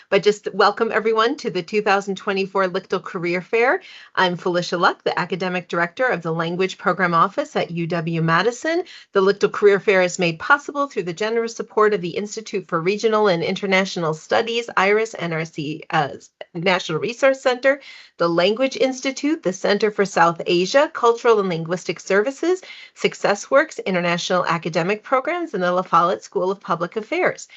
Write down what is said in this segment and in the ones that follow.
but just welcome everyone to the 2024 LCTL Career Fair. I'm Felicia Luck, the Academic Director of the Language Program Office at UW-Madison. The LCTL Career Fair is made possible through the generous support of the Institute for Regional and International Studies, IRIS, NRC National Resource Center, the Language Institute, the Center for South Asia, Cultural and Linguistic Services, SuccessWorks International Academic Programs, and the La Follette School of Public Affairs.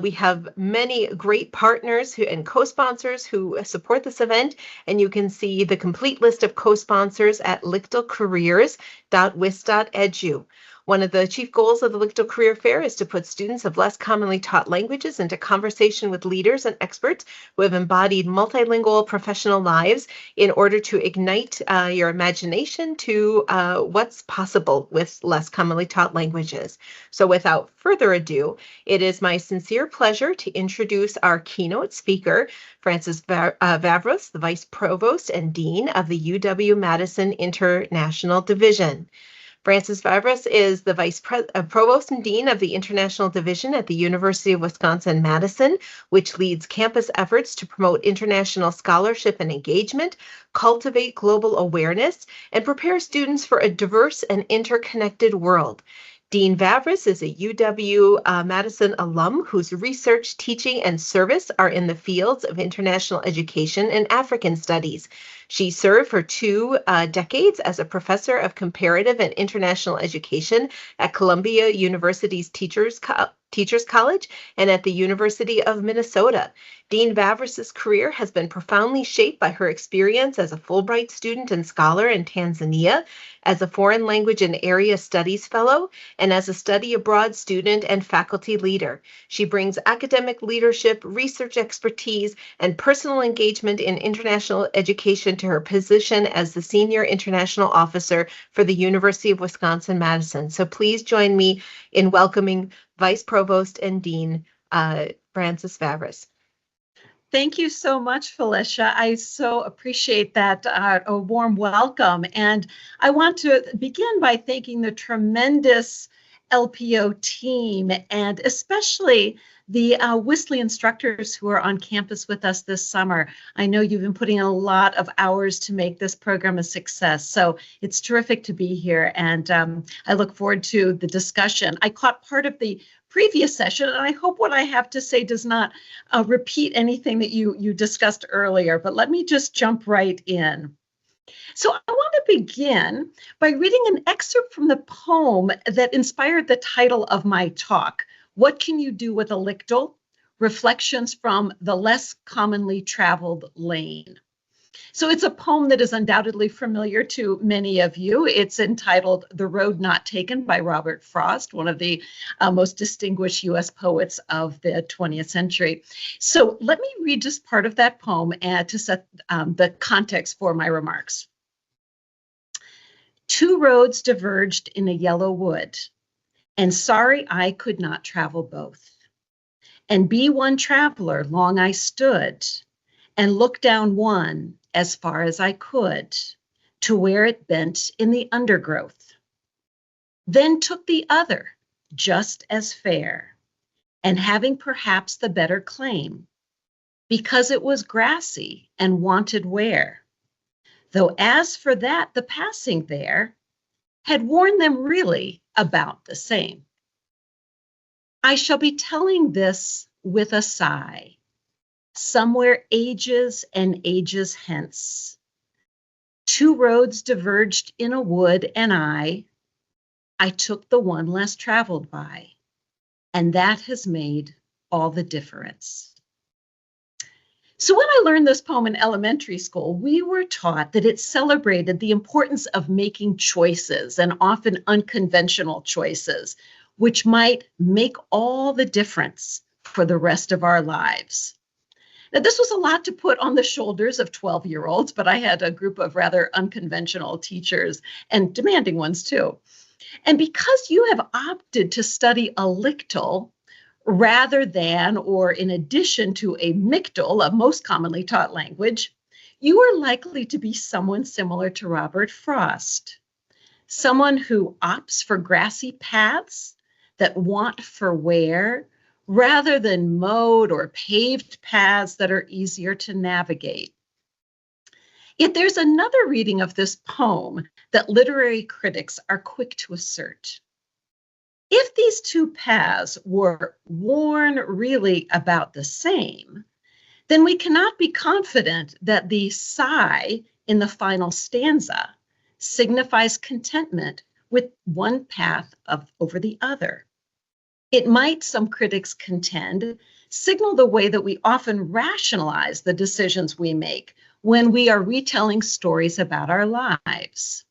We have many great partners and co-sponsors who support this event, and you can see the complete list of co-sponsors at lictlcareers.wis.edu. One of the chief goals of the LCTL Career Fair is to put students of less commonly taught languages into conversation with leaders and experts who have embodied multilingual professional lives in order to ignite your imagination to what's possible with less commonly taught languages. So without further ado, it is my sincere pleasure to introduce our keynote speaker, Francis Vavrus, the Vice Provost and Dean of the UW-Madison International Division. Francis Vavrus is the Provost and Dean of the International Division at the University of Wisconsin-Madison, which leads campus efforts to promote international scholarship and engagement, cultivate global awareness, and prepare students for a diverse and interconnected world. Dean Vavrus is a UW-Madison alum whose research, teaching, and service are in the fields of international education and African studies. She served for 2 decades as a professor of comparative and international education at Columbia University's Teachers College and at the University of Minnesota. Dean Vavrus's career has been profoundly shaped by her experience as a Fulbright student and scholar in Tanzania, as a foreign language and area studies fellow, and as a study abroad student and faculty leader. She brings academic leadership, research expertise, and personal engagement in international education to her position as the Senior International Officer for the University of Wisconsin-Madison. So please join me in welcoming Vice Provost and Dean Francis Vavrus. Thank you so much, Felicia. I so appreciate that a warm welcome. And I want to begin by thanking the tremendous LPO team and especially the Whistler instructors who are on campus with us this summer. I know you've been putting in a lot of hours to make this program a success, so it's terrific to be here, and I look forward to the discussion. I caught part of the previous session, and I hope what I have to say does not repeat anything that you discussed earlier, but let me just jump right in. So I want to begin by reading an excerpt from the poem that inspired the title of my talk, What Can You Do with a LCTL? Reflections from the Less Commonly Traveled Lane. So it's a poem that is undoubtedly familiar to many of you. It's entitled The Road Not Taken by Robert Frost, one of the most distinguished U.S. poets of the 20th century. So let me read just part of that poem to set the context for my remarks. 2 roads diverged in a yellow wood, and sorry I could not travel both. And be one traveler long I stood, and looked down one as far as I could, to where it bent in the undergrowth. Then took the other, just as fair, and having perhaps the better claim, because it was grassy and wanted wear. Though as for that, the passing there had worn them really about the same. I shall be telling this with a sigh, somewhere ages and ages hence. 2 roads diverged in a wood, and I took the one less traveled by, and that has made all the difference. So when I learned this poem in elementary school, we were taught that it celebrated the importance of making choices, and often unconventional choices, which might make all the difference for the rest of our lives. Now, this was a lot to put on the shoulders of 12-year-olds, but I had a group of rather unconventional teachers and demanding ones too. And because you have opted to study a LCTL rather than or in addition to a MCTL, a most commonly taught language, you are likely to be someone similar to Robert Frost, someone who opts for grassy paths that want for wear rather than mowed or paved paths that are easier to navigate. Yet there's another reading of this poem that literary critics are quick to assert. If these two paths were worn really about the same, then we cannot be confident that the sigh in the final stanza signifies contentment with one path over the other. It might, some critics contend, signal the way that we often rationalize the decisions we make when we are retelling stories about our lives.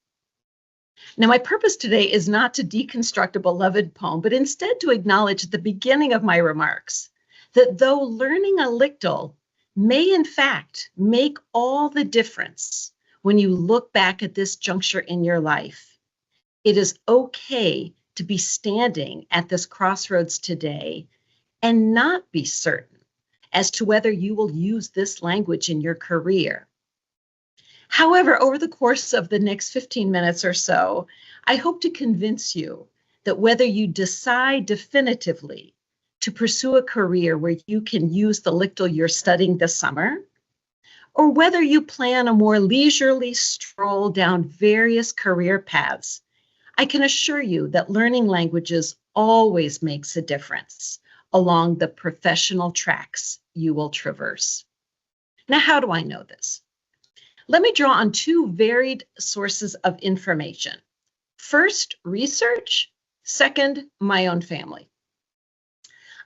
Now, my purpose today is not to deconstruct a beloved poem, but instead to acknowledge at the beginning of my remarks that though learning a lictal may in fact make all the difference when you look back at this juncture in your life, it is okay to be standing at this crossroads today and not be certain as to whether you will use this language in your career. However, over the course of the next 15 minutes or so, I hope to convince you that whether you decide definitively to pursue a career where you can use the lictal you're studying this summer, or whether you plan a more leisurely stroll down various career paths, I can assure you that learning languages always makes a difference along the professional tracks you will traverse. Now, how do I know this? Let me draw on two varied sources of information. First, research. Second, my own family.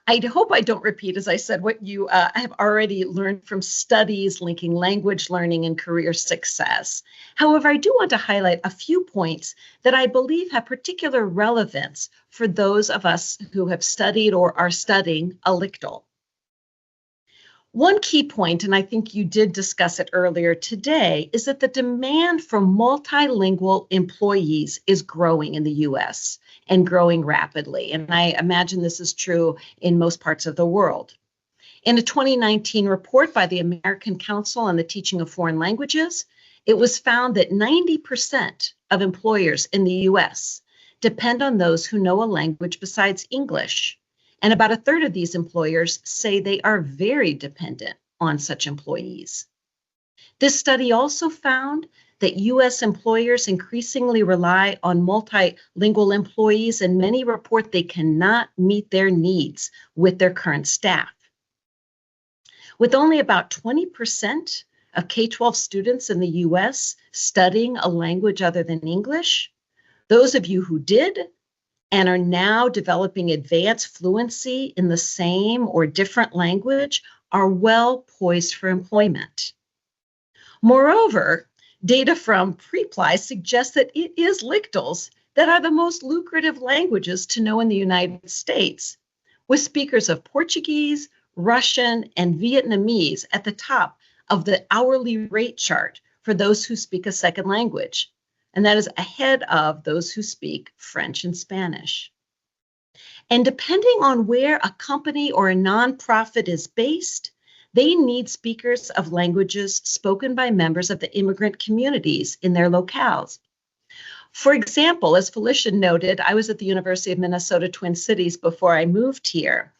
I hope I don't repeat, as I said, what you have already learned from studies linking language learning and career success. However, I do want to highlight a few points that I believe have particular relevance for those of us who have studied or are studying a lictal. One key point, and I think you did discuss it earlier today, is that the demand for multilingual employees is growing in the US and growing rapidly. And I imagine this is true in most parts of the world. In a 2019 report by the American Council on the Teaching of Foreign Languages, it was found that 90% of employers in the US depend on those who know a language besides English. And about a third of these employers say they are very dependent on such employees. This study also found that US employers increasingly rely on multilingual employees, and many report they cannot meet their needs with their current staff. With only about 20% of K-12 students in the US studying a language other than English, those of you who did and are now developing advanced fluency in the same or different language are well poised for employment. Moreover, data from Preply suggests that it is lictals that are the most lucrative languages to know in the United States, with speakers of Portuguese, Russian, and Vietnamese at the top of the hourly rate chart for those who speak a second language. And that is ahead of those who speak French and Spanish. And depending on where a company or a nonprofit is based, they need speakers of languages spoken by members of the immigrant communities in their locales. For example, as Felicia noted, I was at the University of Minnesota Twin Cities before I moved here.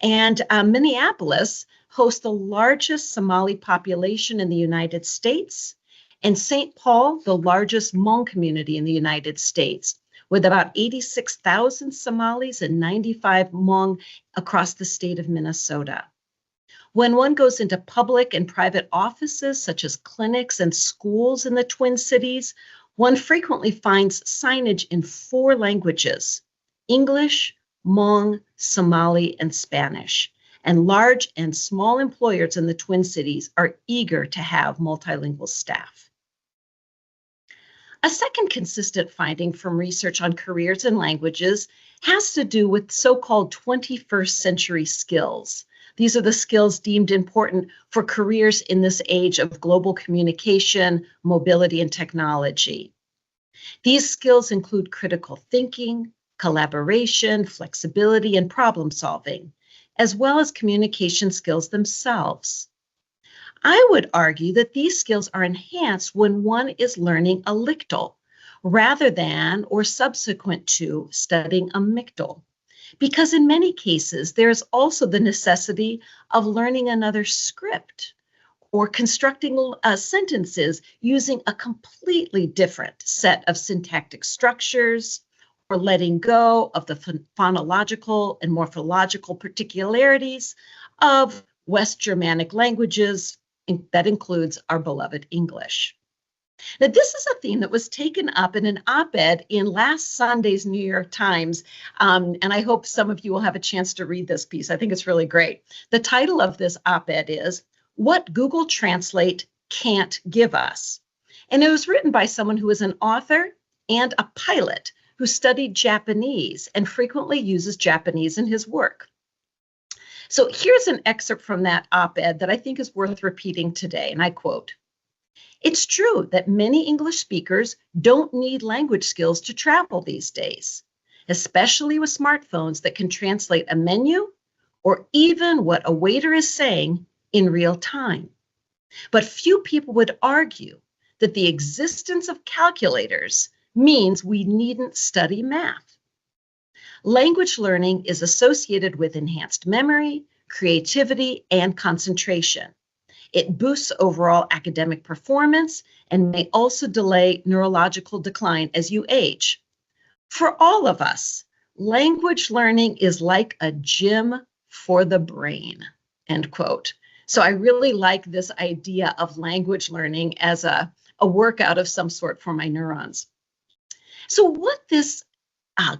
And Minneapolis hosts the largest Somali population in the United States, and St. Paul, the largest Hmong community in the United States, with about 86,000 Somalis and 95 Hmong across the state of Minnesota. When one goes into public and private offices, such as clinics and schools in the Twin Cities, one frequently finds signage in 4 languages: English, Hmong, Somali, and Spanish. And large and small employers in the Twin Cities are eager to have multilingual staff. A second consistent finding from research on careers and languages has to do with so-called 21st century skills. These are the skills deemed important for careers in this age of global communication, mobility, and technology. These skills include critical thinking, collaboration, flexibility, and problem solving, as well as communication skills themselves. I would argue that these skills are enhanced when one is learning a lictal rather than or subsequent to studying a mictal. because in many cases, there's also the necessity of learning another script or constructing sentences using a completely different set of syntactic structures, or letting go of the phonological and morphological particularities of West Germanic languages. That includes our beloved English. Now, this is a theme that was taken up in an op-ed in last Sunday's New York Times, and I hope some of you will have a chance to read this piece. I think it's really great. The title of this op-ed is "What Google Translate Can't Give Us," and it was written by someone who is an author and a pilot who studied Japanese and frequently uses Japanese in his work. So here's an excerpt from that op-ed that I think is worth repeating today, and I quote, "It's true that many English speakers don't need language skills to travel these days, especially with smartphones that can translate a menu or even what a waiter is saying in real time. But few people would argue that the existence of calculators means we needn't study math. Language learning is associated with enhanced memory, creativity, and concentration. It boosts overall academic performance and may also delay neurological decline as you age. For all of us, language learning is like a gym for the brain," end quote. So I really like this idea of language learning as a workout of some sort for my neurons. So what this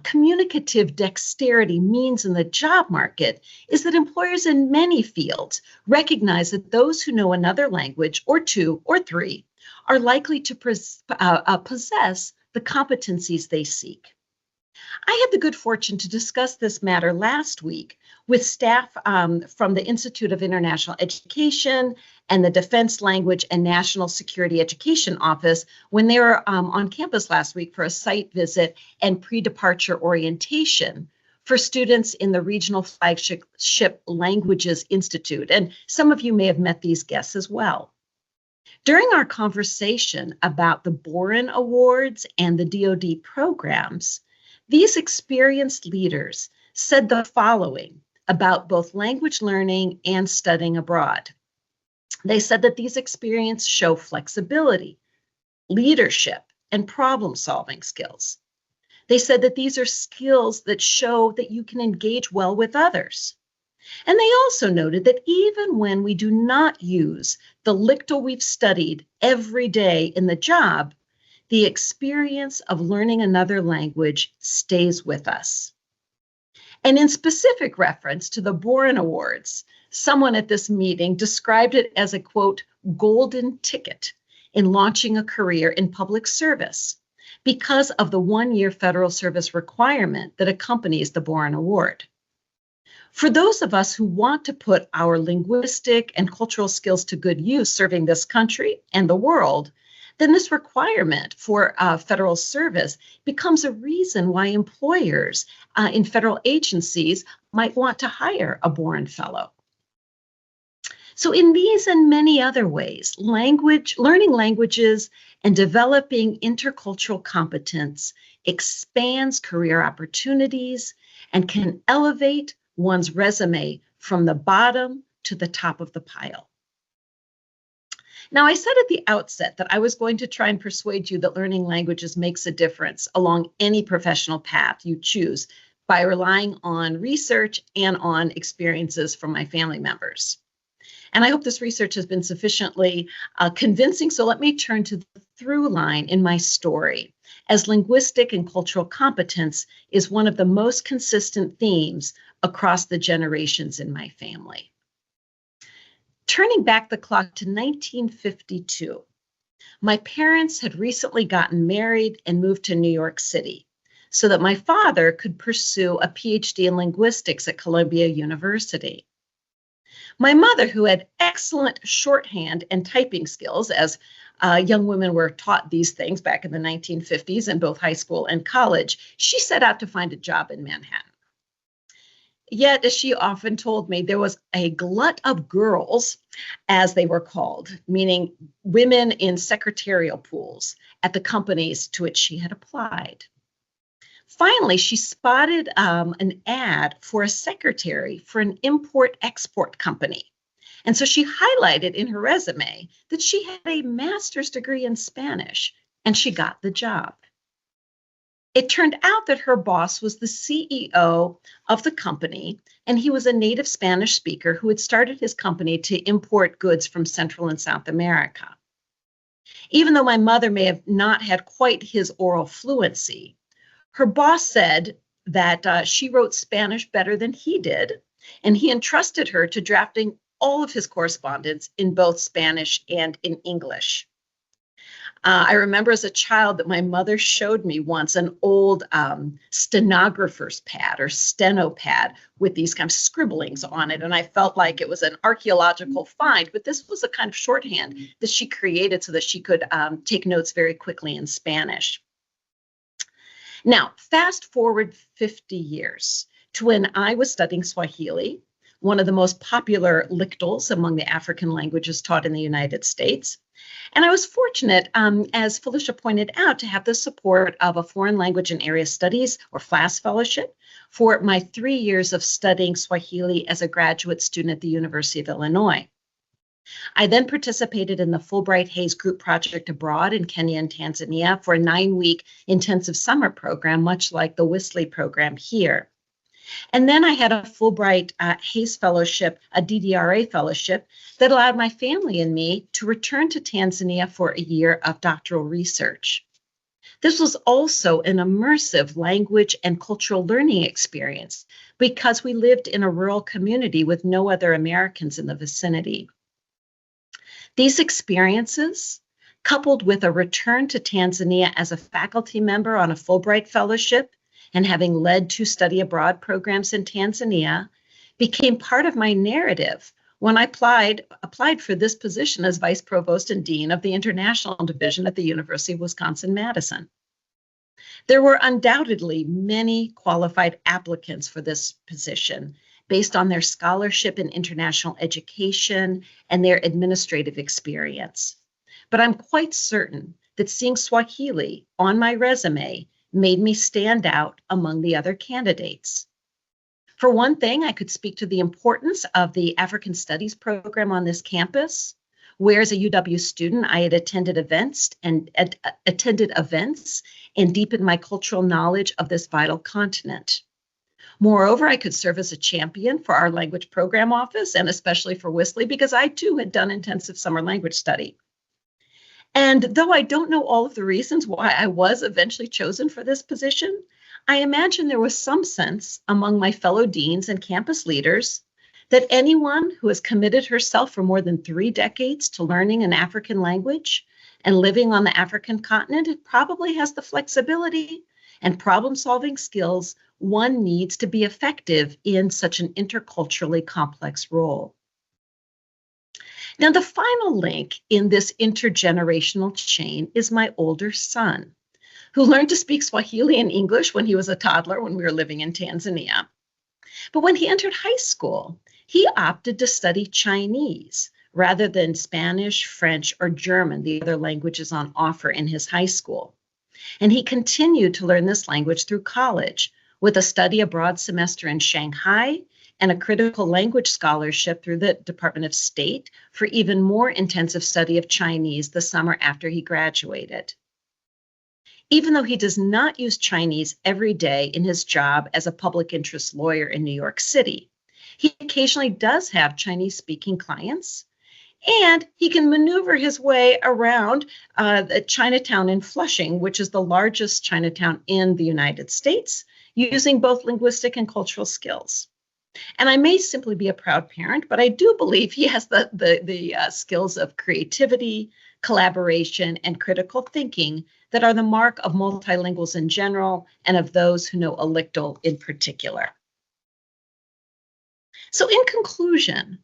communicative dexterity means in the job market is that employers in many fields recognize that those who know another language or two or three are likely to possess the competencies they seek. I had the good fortune to discuss this matter last week with staff from the Institute of International Education and the Defense Language and National Security Education Office when they were on campus last week for a site visit and pre-departure orientation for students in the Regional Flagship Languages Institute. And some of you may have met these guests as well. During our conversation about the Boren Awards and the DoD programs, these experienced leaders said the following about both language learning and studying abroad. They said that these experiences show flexibility, leadership, and problem-solving skills. They said that these are skills that show that you can engage well with others. And they also noted that even when we do not use the lictal we've studied every day in the job, the experience of learning another language stays with us. And in specific reference to the Boren Awards, someone at this meeting described it as a, quote, golden ticket in launching a career in public service because of the one-year federal service requirement that accompanies the Boren Award. For those of us who want to put our linguistic and cultural skills to good use serving this country and the world, then this requirement for federal service becomes a reason why employers in federal agencies might want to hire a Boren Fellow. So in these and many other ways, learning languages and developing intercultural competence expands career opportunities and can elevate one's resume from the bottom to the top of the pile. Now, I said at the outset that I was going to try and persuade you that learning languages makes a difference along any professional path you choose by relying on research and on experiences from my family members. And I hope this research has been sufficiently convincing, so let me turn to the through line in my story, as linguistic and cultural competence is one of the most consistent themes across the generations in my family. Turning back the clock to 1952, my parents had recently gotten married and moved to New York City so that my father could pursue a PhD in linguistics at Columbia University. My mother, who had excellent shorthand and typing skills, as young women were taught these things back in the 1950s in both high school and college, she set out to find a job in Manhattan. Yet, as she often told me, there was a glut of girls, as they were called, meaning women in secretarial pools at the companies to which she had applied. Finally, she spotted an ad for a secretary for an import-export company. And so she highlighted in her resume that she had a master's degree in Spanish, and she got the job. It turned out that her boss was the CEO of the company, and he was a native Spanish speaker who had started his company to import goods from Central and South America. Even though my mother may have not had quite his oral fluency, her boss said that she wrote Spanish better than he did, and he entrusted her to drafting all of his correspondence in both Spanish and in English. I remember as a child that my mother showed me once an old stenographer's pad or steno pad with these kind of scribblings on it. And I felt like it was an archaeological find, but this was a kind of shorthand that she created so that she could take notes very quickly in Spanish. Now, fast forward 50 years to when I was studying Swahili, one of the most popular lictals among the African languages taught in the United States. And I was fortunate, as Felicia pointed out, to have the support of a Foreign Language and Area Studies or FLAS fellowship for my 3 years of studying Swahili as a graduate student at the University of Illinois. I then participated in the Fulbright Hays Group Project abroad in Kenya and Tanzania for a 9-week intensive summer program, much like the Whistler program here. And then I had a Fulbright Hays Fellowship, a DDRA fellowship, that allowed my family and me to return to Tanzania for a year of doctoral research. This was also an immersive language and cultural learning experience because we lived in a rural community with no other Americans in the vicinity. These experiences, coupled with a return to Tanzania as a faculty member on a Fulbright Fellowship, and having led 2 study abroad programs in Tanzania, became part of my narrative when I applied for this position as Vice Provost and Dean of the International Division at the University of Wisconsin-Madison. There were undoubtedly many qualified applicants for this position based on their scholarship in international education and their administrative experience. But I'm quite certain that seeing Swahili on my resume made me stand out among the other candidates. For one thing, I could speak to the importance of the African Studies program on this campus, where as a UW student, I had attended events and deepened my cultural knowledge of this vital continent. Moreover, I could serve as a champion for our language program office and especially for Whistler because I too had done intensive summer language study. And though I don't know all of the reasons why I was eventually chosen for this position, I imagine there was some sense among my fellow deans and campus leaders that anyone who has committed herself for more than 3 decades to learning an African language and living on the African continent probably has the flexibility and problem-solving skills one needs to be effective in such an interculturally complex role. Now, the final link in this intergenerational chain is my older son, who learned to speak Swahili and English when he was a toddler when we were living in Tanzania. But when he entered high school, he opted to study Chinese rather than Spanish, French, or German, the other languages on offer in his high school. And he continued to learn this language through college with a study abroad semester in Shanghai and a critical language scholarship through the Department of State for even more intensive study of Chinese the summer after he graduated. Even though he does not use Chinese every day in his job as a public interest lawyer in New York City, he occasionally does have Chinese-speaking clients, and he can maneuver his way around the Chinatown in Flushing, which is the largest Chinatown in the United States, using both linguistic and cultural skills. And I may simply be a proud parent, but I do believe he has the skills of creativity, collaboration, and critical thinking that are the mark of multilinguals in general and of those who know a lictal in particular. So in conclusion,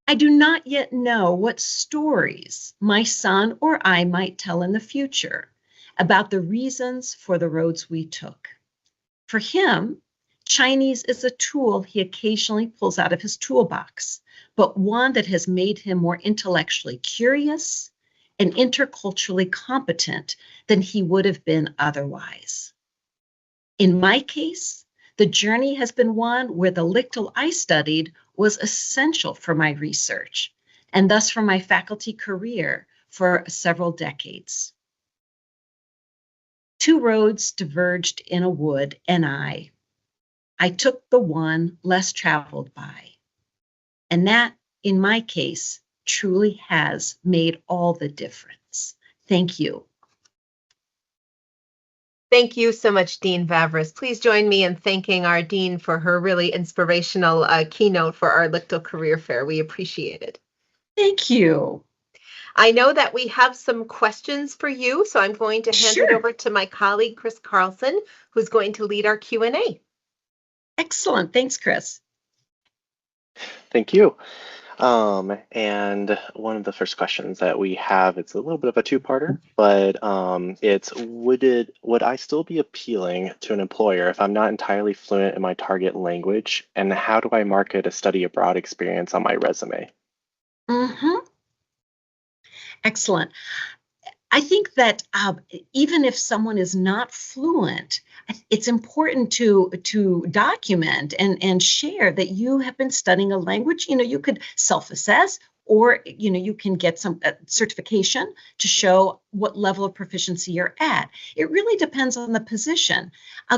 I do not yet know what stories my son or I might tell in the future about the reasons for the roads we took. For him, Chinese is a tool he occasionally pulls out of his toolbox, but one that has made him more intellectually curious and interculturally competent than he would have been otherwise. In my case, the journey has been one where the LCTL I studied was essential for my research and thus for my faculty career for several decades. Two roads diverged in a wood, and I took the one less traveled by. And that, in my case, truly has made all the difference. Thank you. Thank you so much, Dean Vavrus. Please join me in thanking our Dean for her really inspirational keynote for our LCTL Career Fair. We appreciate it. Thank you. I know that we have some questions for you, so I'm going to hand it over to my colleague, Chris Carlson, who's going to lead our Q&A. Excellent. Thanks, Chris. Thank you. And one of the first questions that we have, it's a little bit of a two-parter, but it's would I still be appealing to an employer if I'm not entirely fluent in my target language? And how do I market a study abroad experience on my resume? Excellent. I think that even if someone is not fluent, it's important to document and share that you have been studying a language. You could self-assess, or you can get some certification to show what level of proficiency you're at. It really depends on the position.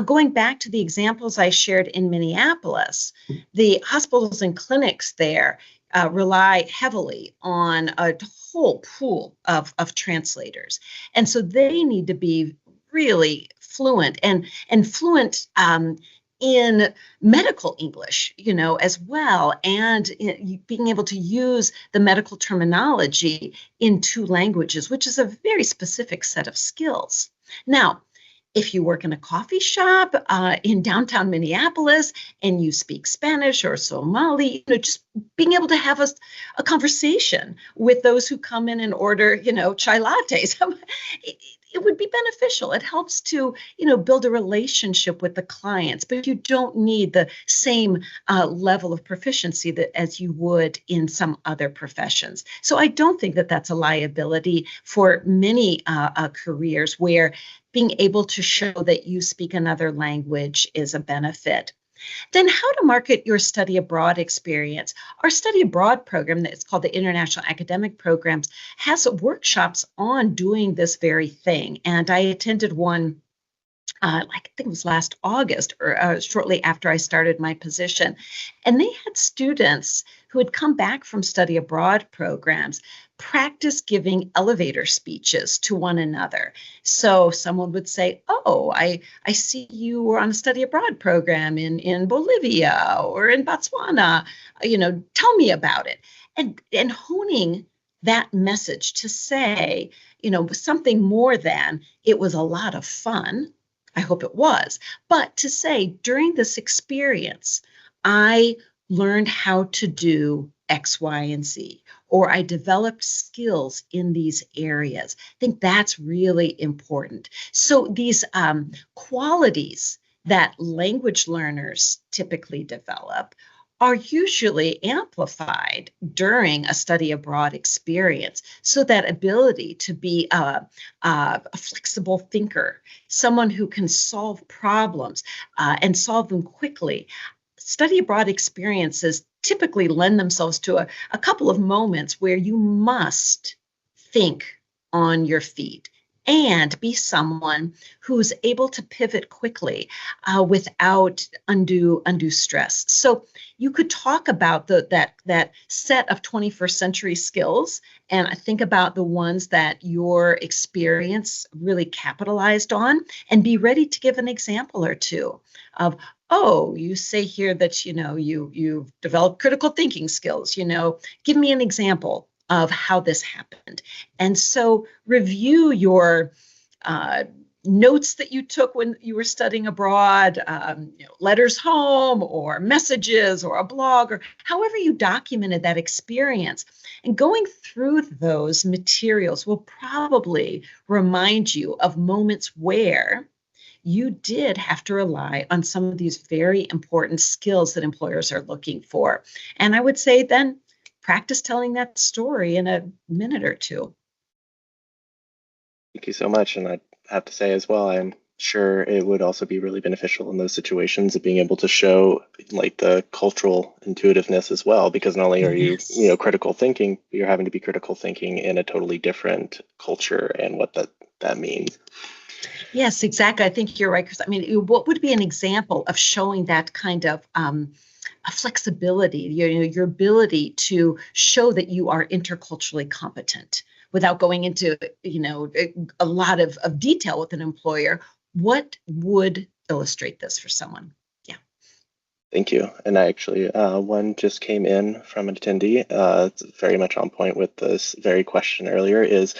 Going back to the examples I shared in Minneapolis, the hospitals and clinics there rely heavily on a whole pool of translators. And so they need to be really fluent and fluent in medical English, as well, and being able to use the medical terminology in two languages, which is a very specific set of skills. Now, if you work in a coffee shop in downtown Minneapolis and you speak Spanish or Somali, just being able to have a conversation with those who come in and order, chai lattes, it would be beneficial. It helps to, build a relationship with the clients, but you don't need the same level of proficiency as you would in some other professions. So I don't think that that's a liability for many careers where being able to show that you speak another language is a benefit. Then how to market your study abroad experience. Our study abroad program, that's called the International Academic Programs, has workshops on doing this very thing. And I attended one, I think it was last August, or shortly after I started my position. And they had students who had come back from study abroad programs practice giving elevator speeches to one another. So someone would say, oh, I see you were on a study abroad program in Bolivia or in Botswana, tell me about it. And honing that message to say, something more than it was a lot of fun. I hope it was, but to say during this experience, I learned how to do X, Y, and Z, or I developed skills in these areas. I think that's really important. So these qualities that language learners typically develop are usually amplified during a study abroad experience. So that ability to be a flexible thinker, someone who can solve problems and solve them quickly. Study abroad experiences typically lend themselves to a couple of moments where you must think on your feet and be someone who's able to pivot quickly without undue stress. So you could talk about that set of 21st century skills, and I think about the ones that your experience really capitalized on, and be ready to give an example or two of, oh, you say here that you've developed critical thinking skills. Give me an example of how this happened. And so review your notes that you took when you were studying abroad, letters home or messages or a blog, or however you documented that experience. And going through those materials will probably remind you of moments where you did have to rely on some of these very important skills that employers are looking for. And I would say then practice telling that story in a minute or two. Thank you so much. And I have to say as well, I'm Sure, it would also be really beneficial in those situations of being able to show like the cultural intuitiveness as well, because not only are you Yes. critical thinking, but you're having to be critical thinking in a totally different culture and what that means. Yes, exactly. I think you're right. Because I mean, what would be an example of showing that kind of a flexibility, your ability to show that you are interculturally competent without going into, a lot of detail with an employer? What would illustrate this for someone? Yeah. Thank you. And I actually, one just came in from an attendee. It's very much on point with this very question earlier. Is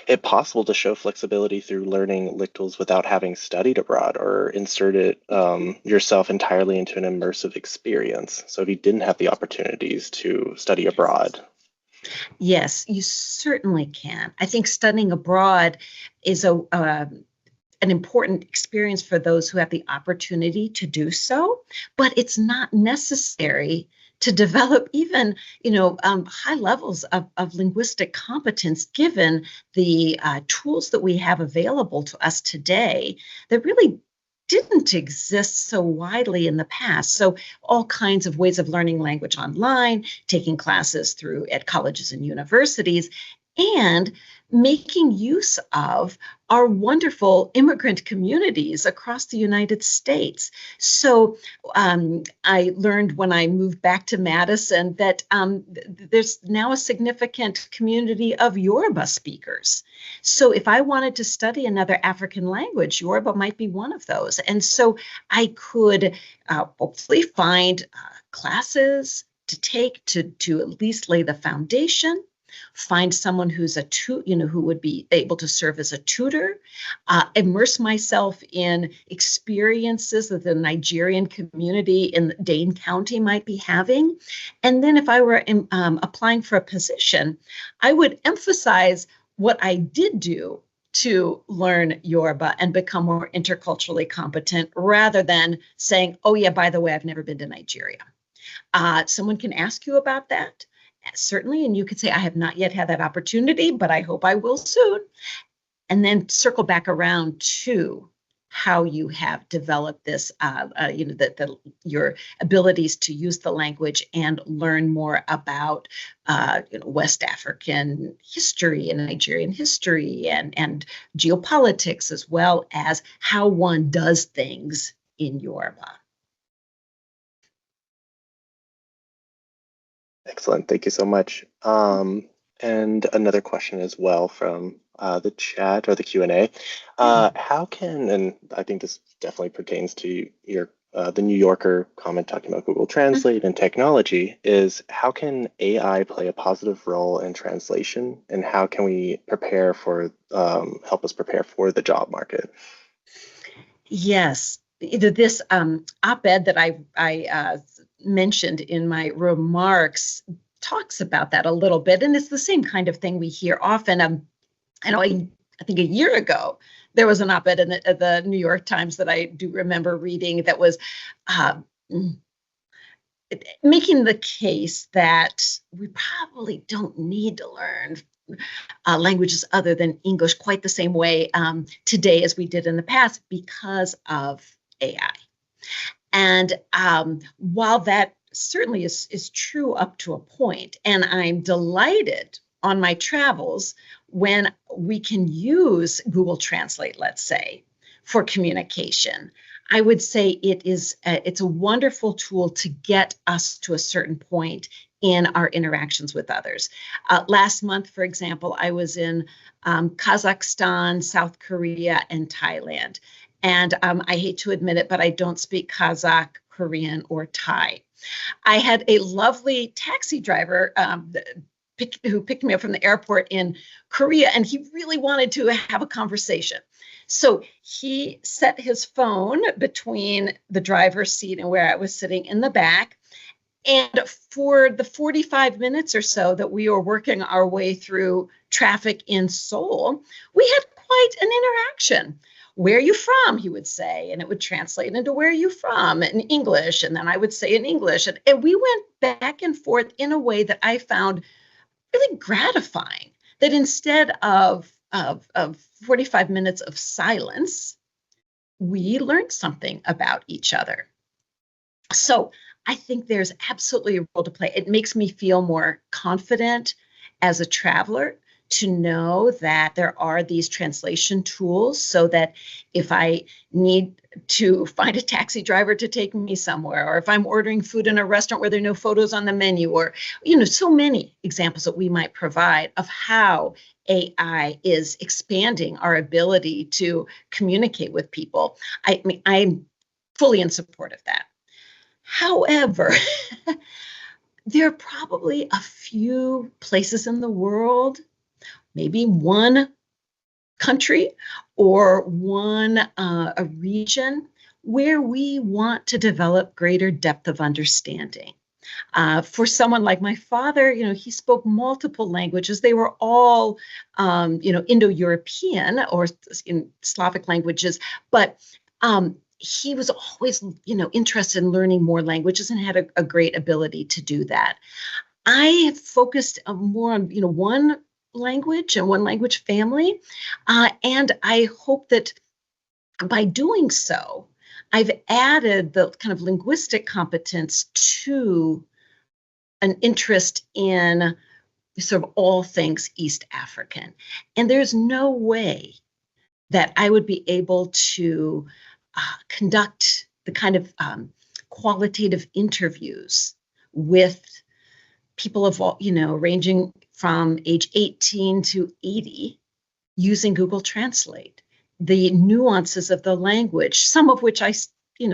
it possible to show flexibility through learning lictals without having studied abroad, or insert it yourself entirely into an immersive experience? So if you didn't have the opportunities to study abroad. Yes, you certainly can. I think studying abroad is an important experience for those who have the opportunity to do so, but it's not necessary to develop even, high levels of linguistic competence, given the tools that we have available to us today that really didn't exist so widely in the past. So all kinds of ways of learning language online, taking classes through at colleges and universities, and making use of our wonderful immigrant communities across the United States. So I learned when I moved back to Madison that there's now a significant community of Yoruba speakers. So if I wanted to study another African language, Yoruba might be one of those. And so I could hopefully find classes to take to at least lay the foundation, find someone who's who would be able to serve as a tutor, immerse myself in experiences that the Nigerian community in Dane County might be having. And then if I were applying for a position, I would emphasize what I did do to learn Yoruba and become more interculturally competent, rather than saying, oh yeah, by the way, I've never been to Nigeria. Someone can ask you about that, certainly, and you could say, I have not yet had that opportunity, but I hope I will soon. And then circle back around to how you have developed this, your abilities to use the language and learn more about, West African history and Nigerian history and geopolitics, as well as how one does things in Yoruba. Excellent. Thank you so much. And another question as well from the chat or the Q&A. How can, and I think this definitely pertains to your the New Yorker comment talking about Google Translate and technology, is how can AI play a positive role in translation, and how can we prepare for help us prepare for the job market? Yes, this op-ed that I mentioned in my remarks talks about that a little bit, and it's the same kind of thing we hear often. I think a year ago there was an op-ed in the New York Times that I do remember reading that was making the case that we probably don't need to learn languages other than English quite the same way today as we did in the past because of AI. And while that certainly is true up to a point, and I'm delighted on my travels when we can use Google Translate, let's say, for communication, I would say it's a wonderful tool to get us to a certain point in our interactions with others. Last month, for example, I was in Kazakhstan, South Korea, and Thailand. And I hate to admit it, but I don't speak Kazakh, Korean, or Thai. I had a lovely taxi driver who picked me up from the airport in Korea, and he really wanted to have a conversation. So he set his phone between the driver's seat and where I was sitting in the back. And for the 45 minutes or so that we were working our way through traffic in Seoul, we had quite an interaction. Where are you from? He would say, and it would translate into where are you from in English. And then I would say in English. And we went back and forth in a way that I found really gratifying, that instead of 45 minutes of silence, we learn something about each other. So I think there's absolutely a role to play. It makes me feel more confident as a traveler to know that there are these translation tools, so that if I need to find a taxi driver to take me somewhere, or if I'm ordering food in a restaurant where there are no photos on the menu, or, so many examples that we might provide of how AI is expanding our ability to communicate with people. I mean, I'm fully in support of that. However, there are probably a few places in the world, maybe one country or one a region, where we want to develop greater depth of understanding. For someone like my father, he spoke multiple languages. They were all, Indo-European or in Slavic languages, but he was always, interested in learning more languages and had a great ability to do that. I have focused more on, one language and one language family, and I hope that by doing so, I've added the kind of linguistic competence to an interest in sort of all things East African. And there's no way that I would be able to conduct the kind of qualitative interviews with people of all, ranging from age 18 to 80 using Google Translate. The nuances of the language, some of which I,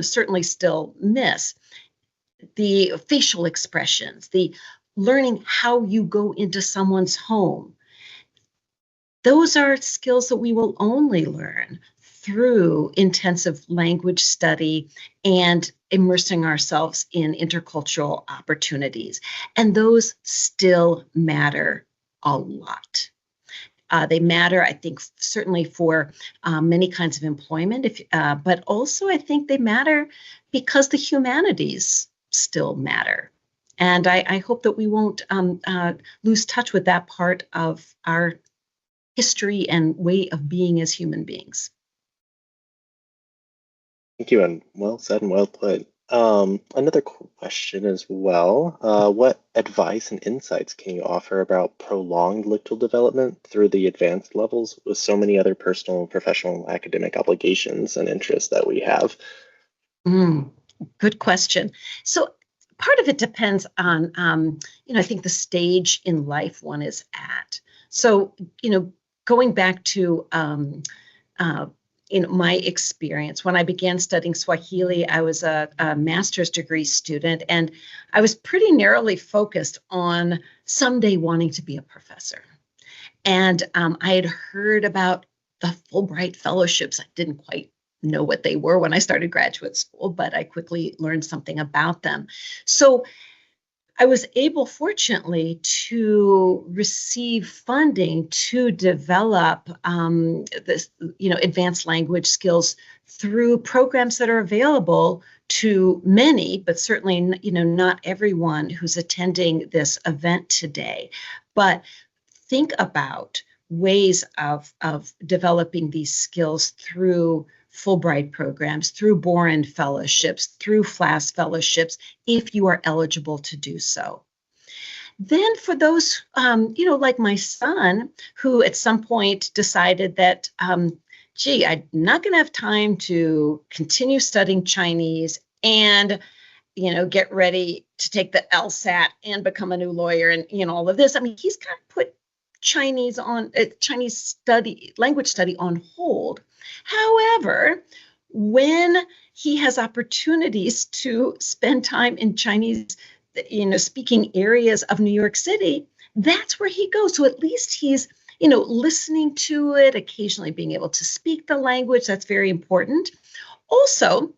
certainly still miss, the facial expressions, the learning how you go into someone's home. Those are skills that we will only learn through intensive language study and immersing ourselves in intercultural opportunities. And those still matter a lot. They matter, I think, certainly for many kinds of employment, but also I think they matter because the humanities still matter. And I hope that we won't lose touch with that part of our history and way of being as human beings. Thank you, and well said and well put. Another question as well. What advice and insights can you offer about prolonged lictal development through the advanced levels with so many other personal, professional, and academic obligations and interests that we have? Good question. So part of it depends on, I think the stage in life one is at. So, going back to my experience, when I began studying Swahili, I was a master's degree student, and I was pretty narrowly focused on someday wanting to be a professor. And I had heard about the Fulbright fellowships. I didn't quite know what they were when I started graduate school, but I quickly learned something about them. So I was able, fortunately, to receive funding to develop this, advanced language skills through programs that are available to many, but certainly, not everyone who's attending this event today. But think about ways of developing these skills through Fulbright programs, through Boren fellowships, through FLAS fellowships, if you are eligible to do so. Then for those, like my son, who at some point decided that, I'm not going to have time to continue studying Chinese and, get ready to take the LSAT and become a new lawyer and, all of this. I mean, he's kind of put Chinese language study on hold. However, when he has opportunities to spend time in Chinese, speaking areas of New York City, that's where he goes. So at least he's, listening to it, occasionally being able to speak the language. That's very important. Also,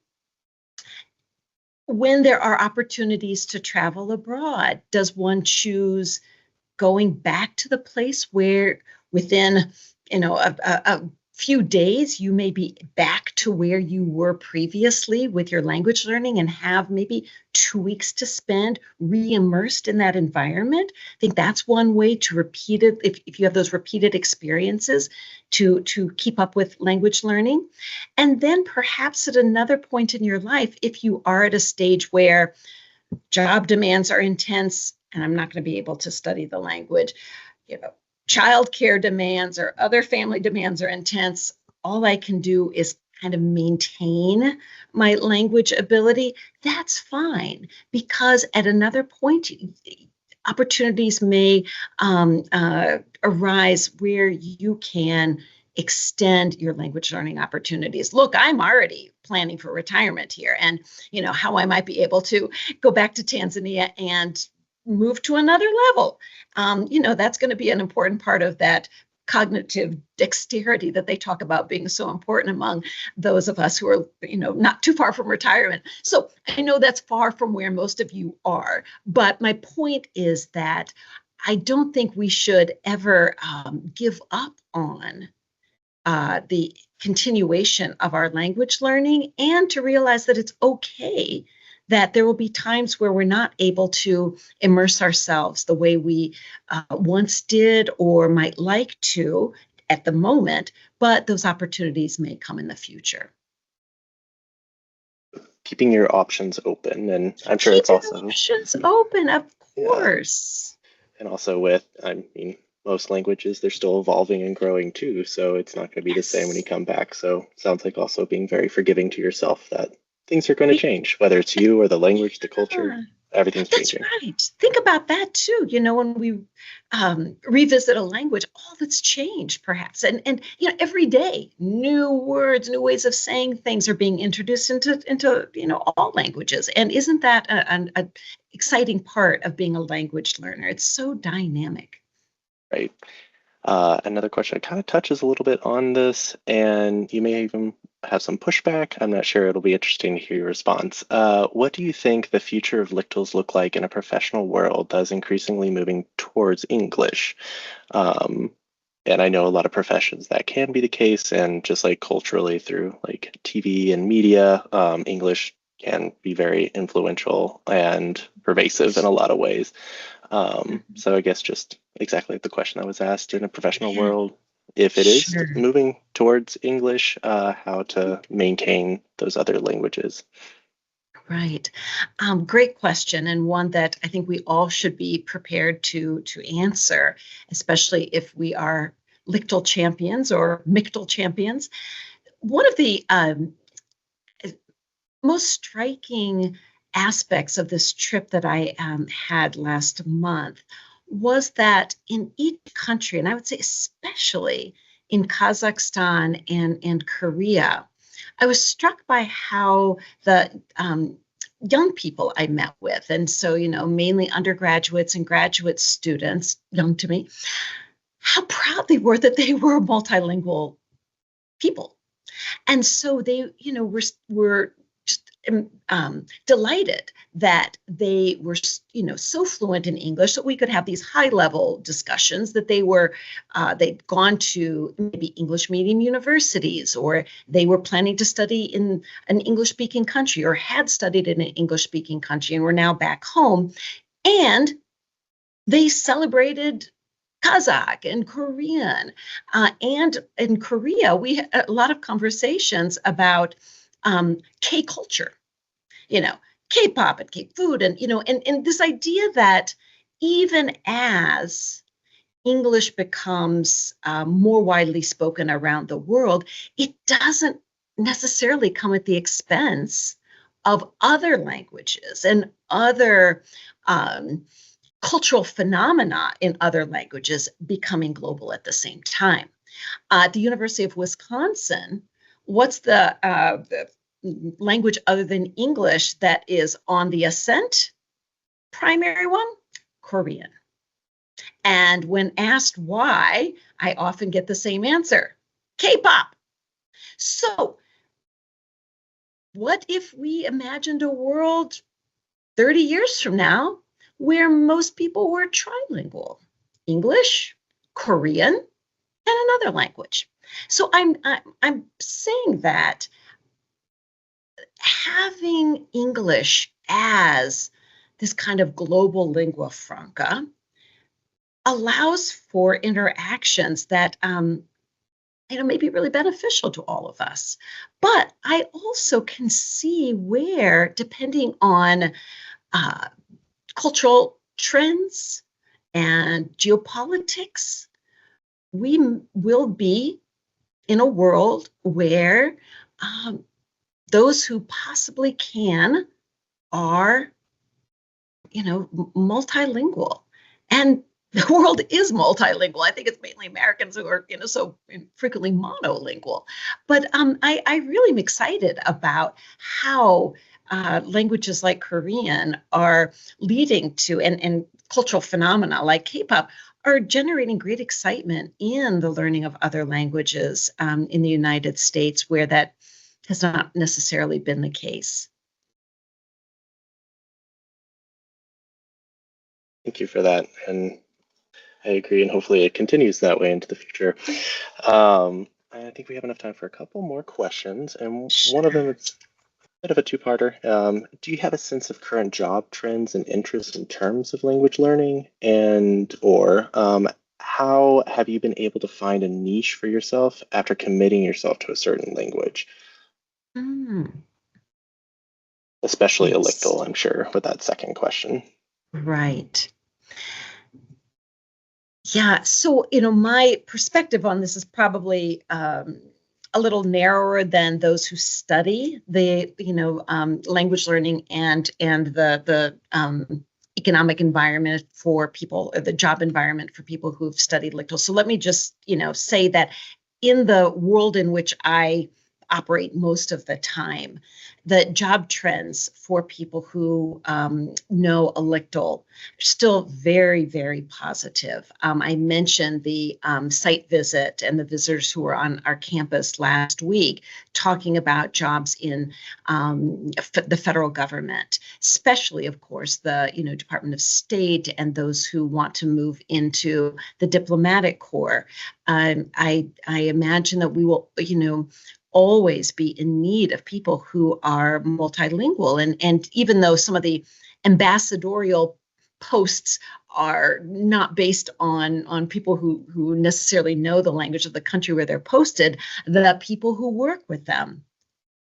when there are opportunities to travel abroad, does one choose going back to the place where within, a few days, you may be back to where you were previously with your language learning and have maybe 2 weeks to spend re-immersed in that environment. I think that's one way to repeat it, if you have those repeated experiences, to keep up with language learning. And then perhaps at another point in your life, if you are at a stage where job demands are intense and I'm not going to be able to study the language, childcare demands or other family demands are intense, all I can do is kind of maintain my language ability. That's fine, because at another point, opportunities may arise where you can extend your language learning opportunities. Look, I'm already planning for retirement here, and how I might be able to go back to Tanzania and move to another level. That's going to be an important part of that cognitive dexterity that they talk about being so important among those of us who are, not too far from retirement. So I know that's far from where most of you are, but my point is that I don't think we should ever give up on the continuation of our language learning, and to realize that it's okay that there will be times where we're not able to immerse ourselves the way we once did or might like to at the moment, but those opportunities may come in the future. Keeping your options open, and I'm sure it's also options open, of course. Yeah. And also most languages, they're still evolving and growing too, so it's not going to be the same when you come back. So sounds like also being very forgiving to yourself that things are going to change, whether it's you or the language, the culture, everything's changing. That's right. Think about that too. When we revisit a language, all that's changed perhaps. And every day, new words, new ways of saying things are being introduced into all languages. And isn't that an exciting part of being a language learner? It's so dynamic. Right. Another question kind of touches a little bit on this, and you may even have some pushback. I'm not sure. It'll be interesting to hear your response. What do you think the future of lictals look like in a professional world that is increasingly moving towards English? And I know a lot of professions that can be the case, and just like culturally through like TV and media, English can be very influential and pervasive in a lot of ways. So I guess just exactly like the question that was asked, in a professional world, if it is moving towards English, how to maintain those other languages. Right. Great question, and one that I think we all should be prepared to answer, especially if we are lictal champions or mictal champions. One of the most striking aspects of this trip that I had last month was that in each country, and I would say especially in Kazakhstan and Korea, I was struck by how the young people I met with, and so, mainly undergraduates and graduate students, young to me, how proud they were that they were multilingual people. And so they, were just delighted that they were, so fluent in English that we could have these high-level discussions, that they'd gone to maybe English medium universities, or they were planning to study in an English-speaking country, or had studied in an English-speaking country and were now back home. And they celebrated Kazakh and Korean. And in Korea, we had a lot of conversations about K-culture, K-pop and K-food, and this idea that even as English becomes more widely spoken around the world, it doesn't necessarily come at the expense of other languages and other cultural phenomena in other languages becoming global at the same time. At the University of Wisconsin, what's the language other than English that is on the ascent? Primary one, Korean. And when asked why, I often get the same answer: K-pop. So what if we imagined a world 30 years from now where most people were trilingual: English, Korean, and another language? So I'm saying that having English as this kind of global lingua franca allows for interactions that may be really beneficial to all of us. But I also can see where, depending on cultural trends and geopolitics, we will be in a world where those who possibly can are, multilingual. And the world is multilingual. I think it's mainly Americans who are, so frequently monolingual. But I really am excited about how languages like Korean are leading to, and cultural phenomena like K-pop are generating great excitement in the learning of other languages in the United States, where that has not necessarily been the case. Thank you for that. And I agree, and hopefully it continues that way into the future. I think we have enough time for a couple more questions, and one of them is a bit of a two-parter. Do you have a sense of current job trends and interest in terms of language learning, or how have you been able to find a niche for yourself after committing yourself to a certain language? Especially electoral, I'm sure, with that second question. Right. Yeah. So, my perspective on this is probably a little narrower than those who study the, language learning and the economic environment for people, or the job environment for people who've studied electoral. So let me just, say that in the world in which I operate most of the time, the job trends for people who know electoral are still very, very positive. I mentioned the site visit and the visitors who were on our campus last week talking about jobs in the federal government, especially, of course, the Department of State and those who want to move into the diplomatic corps. I imagine that we will, always be in need of people who are multilingual. And even though some of the ambassadorial posts are not based on people who necessarily know the language of the country where they're posted, the people who work with them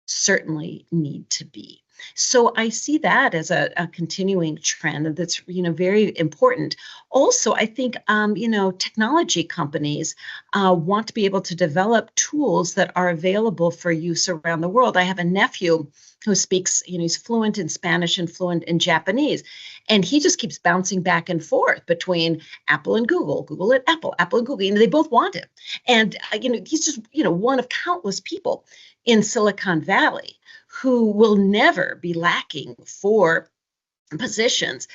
certainly need to be. So I see that as a continuing trend that's very important. Also, I think technology companies want to be able to develop tools that are available for use around the world. I have a nephew who speaks, he's fluent in Spanish and fluent in Japanese, and he just keeps bouncing back and forth between Apple and Google, Google and Apple, Apple and Google, and they both want him. And he's just one of countless people in Silicon Valley who will never be lacking for positions,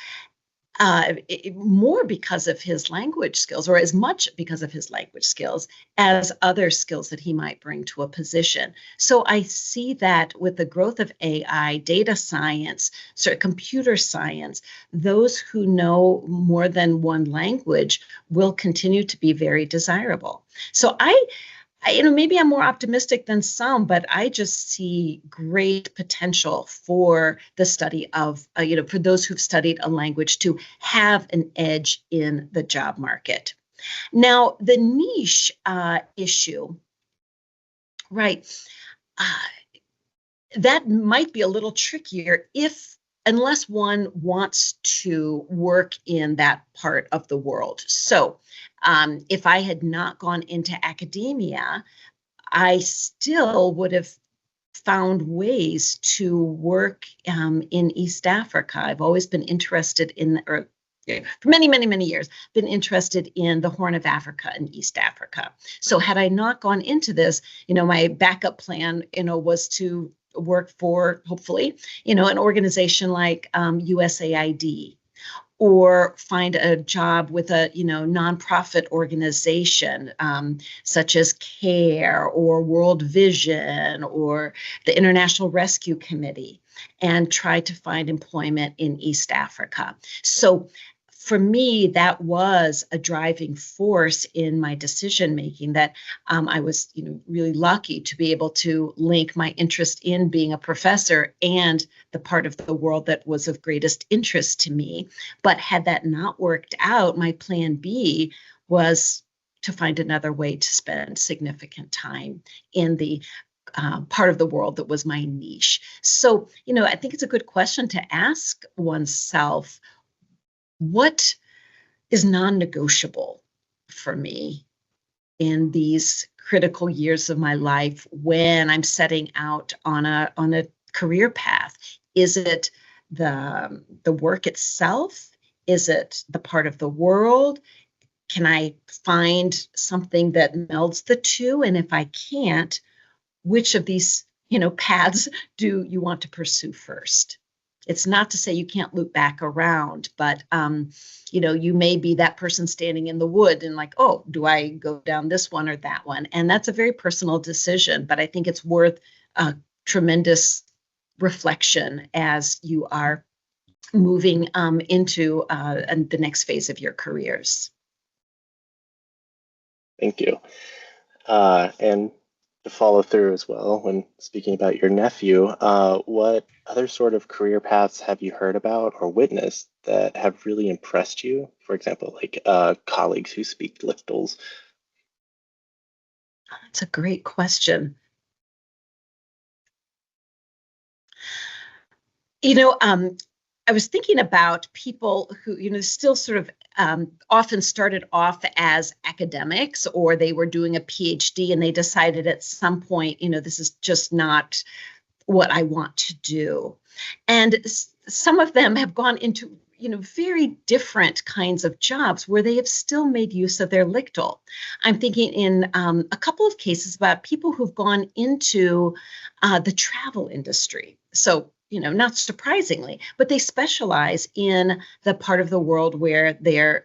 more because of his language skills, or as much because of his language skills as other skills that he might bring to a position. So I see that with the growth of AI, data science, sort of computer science, those who know more than one language will continue to be very desirable. So maybe I'm more optimistic than some, but I just see great potential for the study of, for those who've studied a language to have an edge in the job market. Now, the niche issue, right, that might be a little trickier unless one wants to work in that part of the world. So if I had not gone into academia, I still would have found ways to work in East Africa. I've always been interested for many, many, many years, been interested in the Horn of Africa and East Africa. So had I not gone into this, my backup plan, was to work for, hopefully, an organization like USAID, or find a job with a nonprofit organization such as CARE or World Vision or the International Rescue Committee, and try to find employment in East Africa. So for me, that was a driving force in my decision making, that I was, really lucky to be able to link my interest in being a professor and the part of the world that was of greatest interest to me. But had that not worked out, my plan B was to find another way to spend significant time in the part of the world that was my niche. So, I think it's a good question to ask oneself, what is non-negotiable for me in these critical years of my life when I'm setting out on a career path? Is it the work itself? Is it the part of the world? Can I find something that melds the two? And if I can't, which of these, paths do you want to pursue first? It's not to say you can't loop back around, but, you may be that person standing in the wood and like, oh, do I go down this one or that one? And that's a very personal decision, but I think it's worth a tremendous reflection as you are moving into the next phase of your careers. Thank you. And to follow through as well, when speaking about your nephew, what other sort of career paths have you heard about or witnessed that have really impressed you? For example, like colleagues who speak liftals. That's a great question. I was thinking about people who, still sort of often started off as academics, or they were doing a PhD and they decided at some point, this is just not what I want to do. And some of them have gone into, very different kinds of jobs where they have still made use of their lictal. I'm thinking in a couple of cases about people who've gone into the travel industry. So, not surprisingly, but they specialize in the part of the world where they're,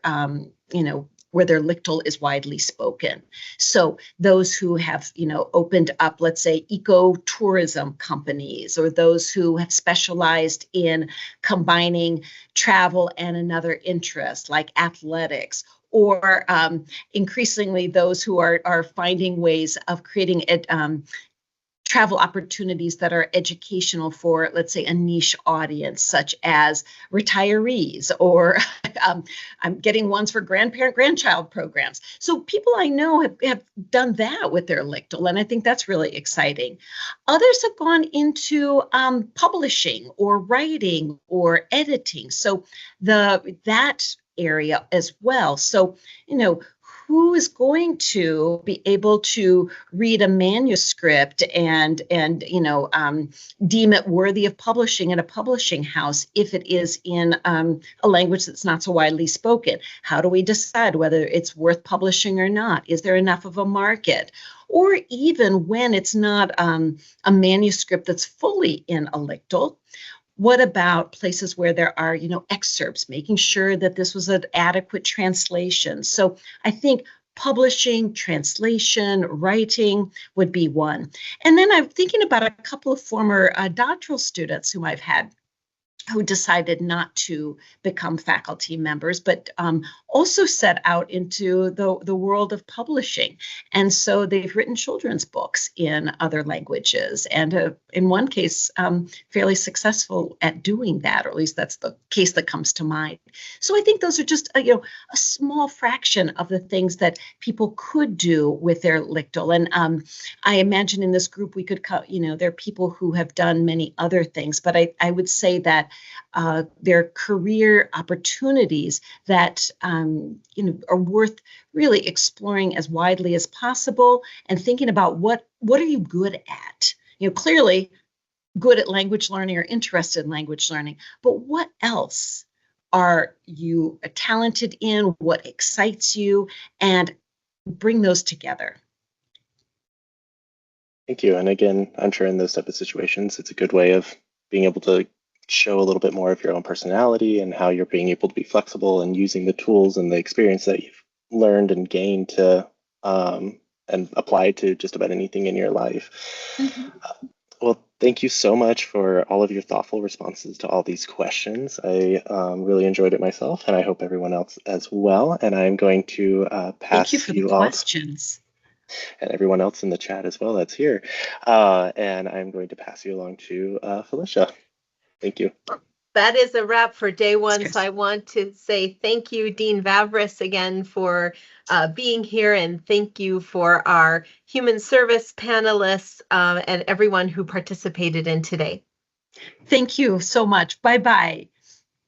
where their lictal is widely spoken. So those who have, opened up, let's say, ecotourism companies, or those who have specialized in combining travel and another interest like athletics, or increasingly those who are finding ways of creating travel opportunities that are educational for, let's say, a niche audience, such as retirees, or I'm getting ones for grandchild programs. So people I know have done that with their lictal, and I think that's really exciting. Others have gone into publishing or writing or editing, so that area as well. So, who is going to be able to read a manuscript and deem it worthy of publishing in a publishing house if it is in a language that's not so widely spoken? How do we decide whether it's worth publishing or not? Is there enough of a market? Or even when it's not a manuscript that's fully in a lictal, what about places where there are, excerpts, making sure that this was an adequate translation? So I think publishing, translation, writing would be one. And then I'm thinking about a couple of former doctoral students whom I've had who decided not to become faculty members, but also set out into the world of publishing. And so they've written children's books in other languages, and in one case, fairly successful at doing that, or at least that's the case that comes to mind. So I think those are just a small fraction of the things that people could do with their lictal. And I imagine in this group we could, there are people who have done many other things, but I would say that their career opportunities that are worth really exploring as widely as possible, and thinking about what are you good at? Clearly good at language learning or interested in language learning, but what else are you talented in? What excites you? And bring those together. Thank you. And again, I'm sure in those type of situations, it's a good way of being able to show a little bit more of your own personality and how you're being able to be flexible and using the tools and the experience that you've learned and gained to and apply to just about anything in your life. Mm-hmm. Well, thank you so much for all of your thoughtful responses to all these questions. I really enjoyed it myself, and I hope everyone else as well. And I'm going to Thank you pass for the you off, questions. and everyone else in the chat as well that's here. And I'm going to pass you along to Felicia. Thank you. That is a wrap for day one. Yes. So I want to say thank you, Dean Vavrus, again for being here, and thank you for our human service panelists and everyone who participated in today. Thank you so much. Bye-bye.